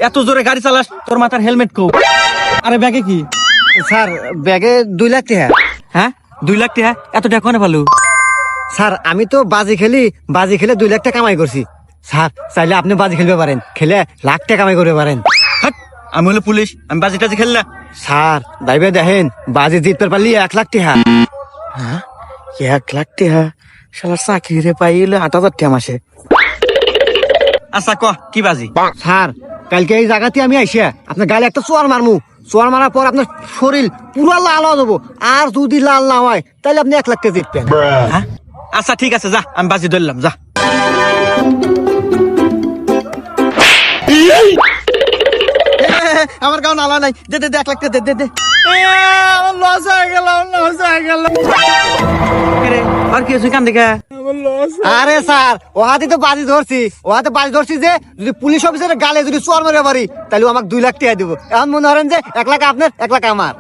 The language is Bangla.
এত জোরে গাড়ি চালাস, তোর মাথার হেলমেট কো? আরে ব্যাগে কি? স্যার ব্যাগে 2 লাখ টাকা। হ্যাঁ 2 লাখ টাকা? এত টাকা কোনে পালু? স্যার আমি তো বাজি খেলে 2 লাখ টাকা কামাই করছি। স্যার চাইলে আপনি বাজি খেলতে পারেন, খেলে লাখ টাকা কামাই করতে পারেন। হাট, আমি হলো পুলিশ, আমি বাজি টাজি খেললা। স্যার ভাইবে দেখেন, বাজি জিততে পারলি 1 লাখ টাকা। হ্যাঁ 1 লাখ টাকা? শালা চাকরি রে পাইলে 8,000 টাকা মাসে। আচ্ছা ক কি বাজি? স্যার কালকে এই জায়গাতে আমি আইসা আপনার গালে একটা চোয়ার মারমু, চোয়ার মারার পর আপনার শরীর পুরো লাল হয়ে যাবো, আর যদি লাল না হয় তাহলে আপনি 1 লাখ টাকা জিতবেন। হ্যাঁ আচ্ছা ঠিক আছে, যা আমি বাজি ধরলাম, যা। আমার গাও নালা নাই, দে দে 1 লাখ টাকা দে দে। আমার লস হয়ে গেল। আর কি হয়েছে কান দেখা? আরে স্যার ও হাতে তো বাজি ধরছি যে যদি পুলিশ অফিসারের গালে যদি চোয়ার মারে পারি তাহলে আমাকে 2 লাখ টাকা দিব। এখন মনে করেন যে 1 লাখ আপনার 1 লাখ আমার।